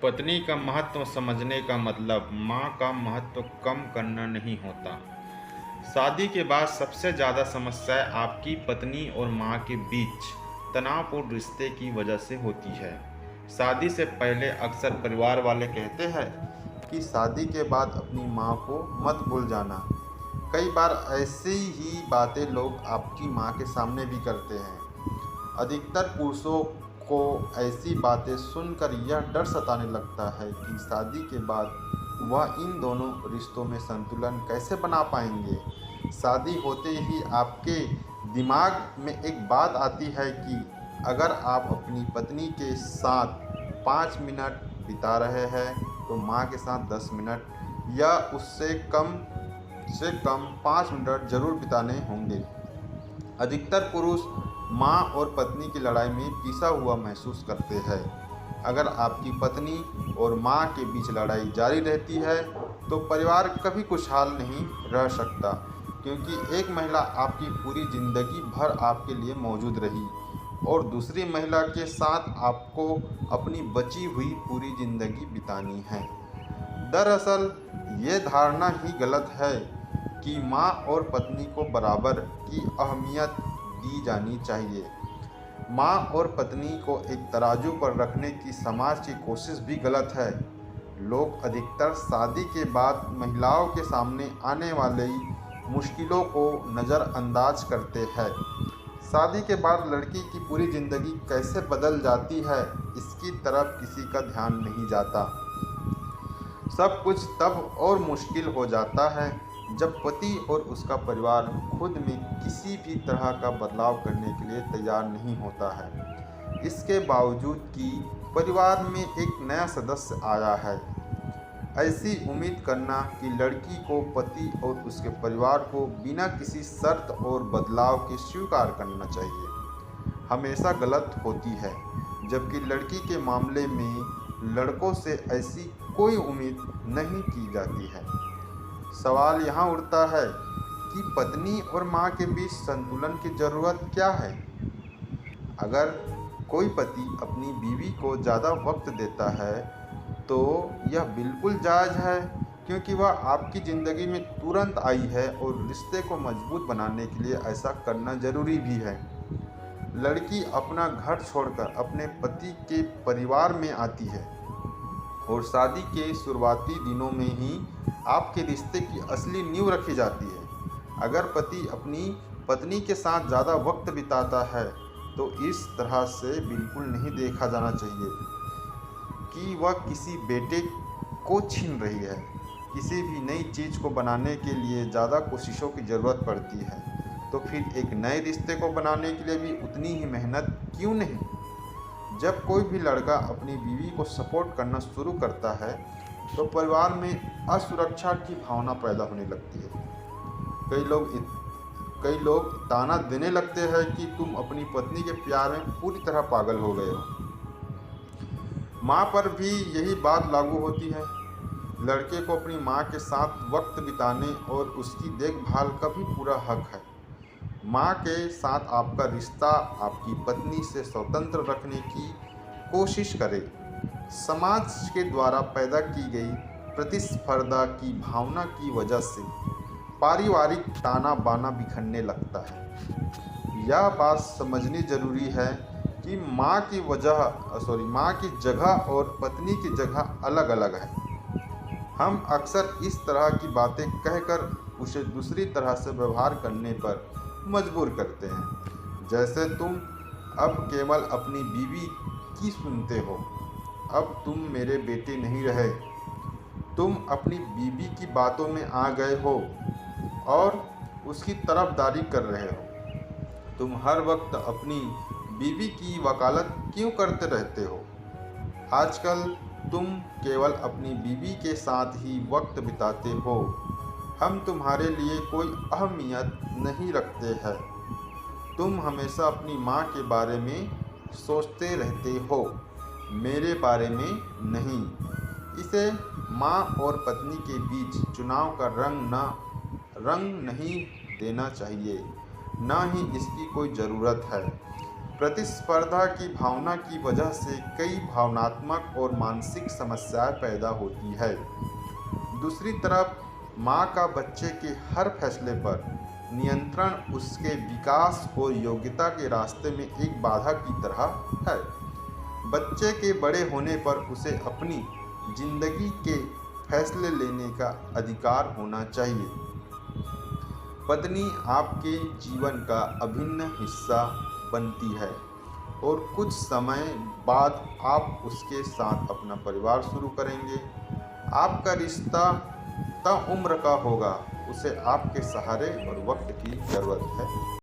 पत्नी का महत्व समझने का मतलब माँ का महत्व कम करना नहीं होता। शादी के बाद सबसे ज़्यादा समस्याएं आपकी पत्नी और माँ के बीच तनावपूर्ण रिश्ते की वजह से होती है। शादी से पहले अक्सर परिवार वाले कहते हैं कि शादी के बाद अपनी माँ को मत भूल जाना। कई बार ऐसी ही बातें लोग आपकी माँ के सामने भी करते हैं। अधिकतर पुरुषों को ऐसी बातें सुनकर यह डर सताने लगता है कि शादी के बाद वह इन दोनों रिश्तों में संतुलन कैसे बना पाएंगे। शादी होते ही आपके दिमाग में एक बात आती है कि अगर आप अपनी पत्नी के साथ 5 मिनट बिता रहे हैं तो माँ के साथ 10 मिनट या उससे कम से कम 5 मिनट जरूर बिताने होंगे। अधिकतर पुरुष माँ और पत्नी की लड़ाई में पिसा हुआ महसूस करते हैं। अगर आपकी पत्नी और माँ के बीच लड़ाई जारी रहती है तो परिवार कभी खुशहाल नहीं रह सकता, क्योंकि एक महिला आपकी पूरी जिंदगी भर आपके लिए मौजूद रही और दूसरी महिला के साथ आपको अपनी बची हुई पूरी जिंदगी बितानी है। दरअसल ये धारणा ही गलत है कि माँ और पत्नी को बराबर की अहमियत दी जानी चाहिए। माँ और पत्नी को एक तराजू पर रखने की समाज की कोशिश भी गलत है। लोग अधिकतर शादी के बाद महिलाओं के सामने आने वाली मुश्किलों को नज़रअंदाज करते हैं। शादी के बाद लड़की की पूरी ज़िंदगी कैसे बदल जाती है, इसकी तरफ किसी का ध्यान नहीं जाता। सब कुछ तब और मुश्किल हो जाता है जब पति और उसका परिवार खुद में किसी भी तरह का बदलाव करने के लिए तैयार नहीं होता है। इसके बावजूद कि परिवार में एक नया सदस्य आया है, ऐसी उम्मीद करना कि लड़की को पति और उसके परिवार को बिना किसी शर्त और बदलाव के स्वीकार करना चाहिए, हमेशा गलत होती है। जबकि लड़की के मामले में लड़कों से ऐसी कोई उम्मीद नहीं की जाती है। सवाल यहाँ उठता है कि पत्नी और माँ के बीच संतुलन की ज़रूरत क्या है। अगर कोई पति अपनी बीवी को ज़्यादा वक्त देता है तो यह बिल्कुल जायज़ है, क्योंकि वह आपकी ज़िंदगी में तुरंत आई है और रिश्ते को मजबूत बनाने के लिए ऐसा करना ज़रूरी भी है। लड़की अपना घर छोड़कर अपने पति के परिवार में आती है और शादी के शुरुआती दिनों में ही आपके रिश्ते की असली नींव रखी जाती है। अगर पति अपनी पत्नी के साथ ज़्यादा वक्त बिताता है तो इस तरह से बिल्कुल नहीं देखा जाना चाहिए कि वह किसी बेटे को छीन रही है। किसी भी नई चीज़ को बनाने के लिए ज़्यादा कोशिशों की ज़रूरत पड़ती है, तो फिर एक नए रिश्ते को बनाने के लिए भी उतनी ही मेहनत क्यों नहीं। जब कोई भी लड़का अपनी बीवी को सपोर्ट करना शुरू करता है तो परिवार में असुरक्षा की भावना पैदा होने लगती है। कई लोग ताना देने लगते हैं कि तुम अपनी पत्नी के प्यार में पूरी तरह पागल हो गए हो। माँ पर भी यही बात लागू होती है। लड़के को अपनी माँ के साथ वक्त बिताने और उसकी देखभाल का भी पूरा हक है। माँ के साथ आपका रिश्ता आपकी पत्नी से स्वतंत्र रखने की कोशिश करें। समाज के द्वारा पैदा की गई प्रतिस्पर्धा की भावना की वजह से पारिवारिक ताना बाना बिखरने लगता है। यह बात समझनी जरूरी है कि माँ की जगह और पत्नी की जगह अलग अलग है। हम अक्सर इस तरह की बातें कहकर उसे दूसरी तरह से व्यवहार करने पर मजबूर करते हैं, जैसे तुम अब केवल अपनी बीवी की सुनते हो, अब तुम मेरे बेटे नहीं रहे, तुम अपनी बीवी की बातों में आ गए हो और उसकी तरफदारी कर रहे हो। तुम हर वक्त अपनी बीवी की वकालत क्यों करते रहते हो। आजकल तुम केवल अपनी बीवी के साथ ही वक्त बिताते हो, हम तुम्हारे लिए कोई अहमियत नहीं रखते हैं। तुम हमेशा अपनी माँ के बारे में सोचते रहते हो, मेरे बारे में नहीं। इसे माँ और पत्नी के बीच चुनाव का रंग नहीं देना चाहिए, ना ही इसकी कोई ज़रूरत है। प्रतिस्पर्धा की भावना की वजह से कई भावनात्मक और मानसिक समस्याएं पैदा होती है। दूसरी तरफ माँ का बच्चे के हर फैसले पर नियंत्रण उसके विकास और योग्यता के रास्ते में एक बाधा की तरह है। बच्चे के बड़े होने पर उसे अपनी जिंदगी के फैसले लेने का अधिकार होना चाहिए। पत्नी आपके जीवन का अभिन्न हिस्सा बनती है और कुछ समय बाद आप उसके साथ अपना परिवार शुरू करेंगे। आपका रिश्ता ताउम्र का होगा, उसे आपके सहारे और वक्त की ज़रूरत है।